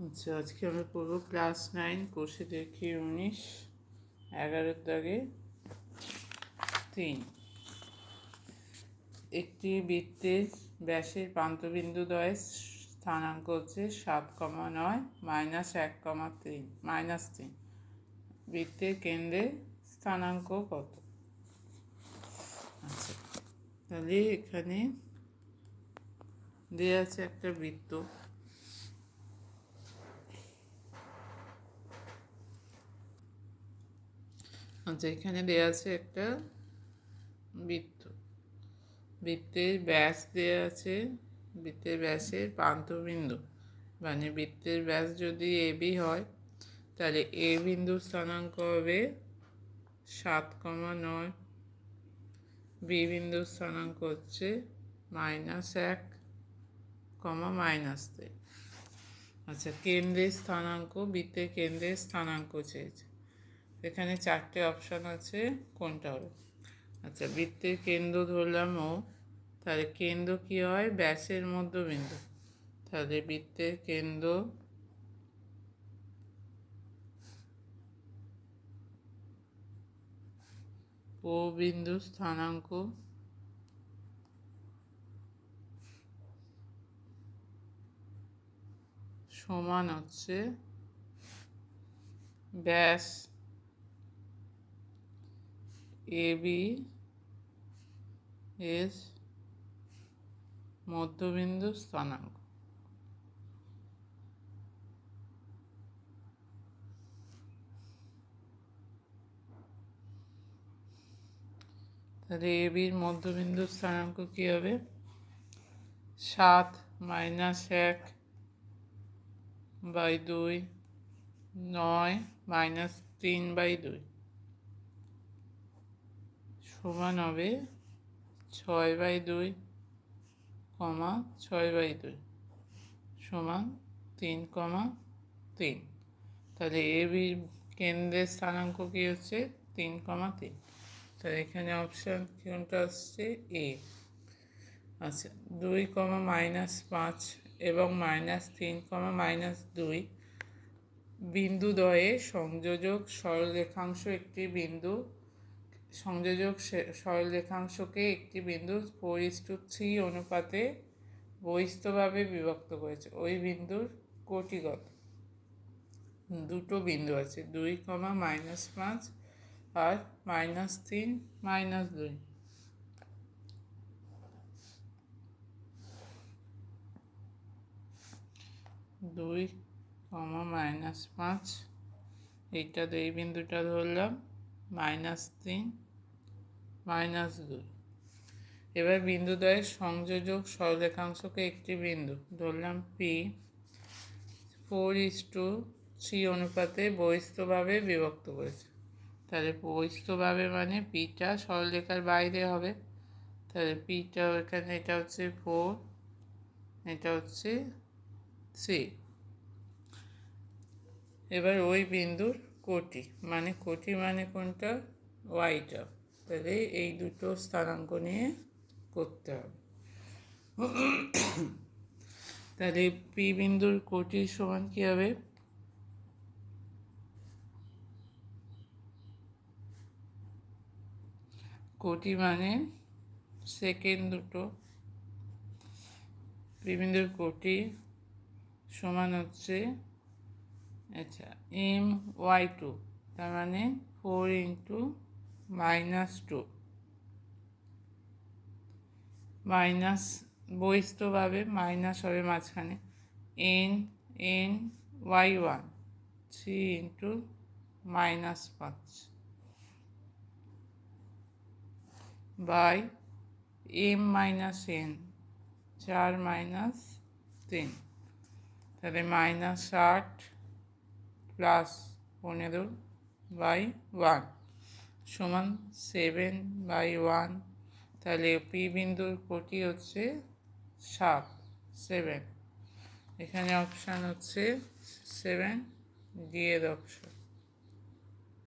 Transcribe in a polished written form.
আচ্ছা, আজকে আমরা পড়বো ক্লাস 9 কোষে দেখি 19 11 দাগে 3। একটি বৃত্তের ব্যাসের প্রান্তবিন্দু দ্বয়ের স্থানাঙ্ক হচ্ছে 7,9 -1,3 -3। বৃত্তের কেন্দ্রে স্থানাঙ্ক কত? আচ্ছা, তাহলে এখানে দেওয়া আছে একটা বৃত্ত। আচ্ছা, এখানে দেওয়া আছে একটা বৃত্ত। বৃত্তের ব্যাস দেওয়া আছে, বৃত্তের ব্যাসের প্রান্তবিন্দু মানে বৃত্তের ব্যাস যদি এবি হয় তাহলে এ বিন্দুর স্থানাঙ্ক হবে 7,9, বি বিন্দুর স্থানাঙ্ক হচ্ছে -1, -3। আচ্ছা, কেন্দ্রের স্থানাঙ্ক, বৃত্তের কেন্দ্রের স্থানাঙ্ক চেয়েছে। এখানে 4টে অপশান আছে, কোনটা হবে? আচ্ছা, বৃত্তের কেন্দ্র ধরলাম ও, তাহলে কেন্দ্র কী হয়? ব্যাসের মধ্যবিন্দু। তাহলে বৃত্তের কেন্দ্র ও বিন্দু স্থানাঙ্ক সমান হচ্ছে ব্যাস এবি এর মধ্যবিন্দু স্থানাঙ্ক। তাহলে এবির মধ্যবিন্দু স্থানাঙ্ক কী হবে? 7 - 1/2, 9 - 3/2 সমান হবে 6/2, 6/2 সমান 3,3। তাহলে এ বি কেন্দ্রের স্থানাঙ্ক কী হচ্ছে? 3,3। তাহলে এখানে অপশান কোনটা আসছে? এ। আচ্ছা, 2, -5 এবং -3, -2 বিন্দুদ্বয়ে সংযোজক সরলরেখাংশ একটি বিন্দু সংযোজক সরলরেখাংশকে একটি বিন্দু 4:3 অনুপাতে বহিস্থভাবে বিভক্ত করেছে। ওই বিন্দুর কোটিগত। দুটো বিন্দু আছে, 2, -5 আর -3, -2। 2, -5 এইটা এই বিন্দুটা ধরলাম, -3, -2। এবার বিন্দুদ্বয়ের সংযোজক সরলরেখাংশকে একটি বিন্দু ধরলাম পি 4:3 অনুপাতে বহিস্থভাবে বিভক্ত করেছে। তাহলে বহিস্থভাবে মানে পিটা সরলরেখার বাইরে হবে। তাহলে পিটা এখানে এটা হচ্ছে 4, এটা হচ্ছে 3। এবার ওই বিন্দুর কোটি মানে কোনটা? ওয়াইটা। তাহলে এই দুটো স্থানাঙ্ক নিয়ে করতে হবে। তাহলে পি বিন্দুর কোটির সমান কী হবে? কোটি মানে সেকেন্ড দুটো। পি বিন্দুর কোটি সমান হচ্ছে আচ্ছা my2, তার মানে 4 × -2 মাইনাস বহিস্থভাবে মাইনাস হবে মাঝখানে ny1 3 × -5 বাই m - n 4 - 3। তাহলে -8 + 15/1 সমান 7/1। তাহলে পি বিন্দুর কোটি হচ্ছে 7। এখানে অপশান হচ্ছে 7, ডি এর অপশান।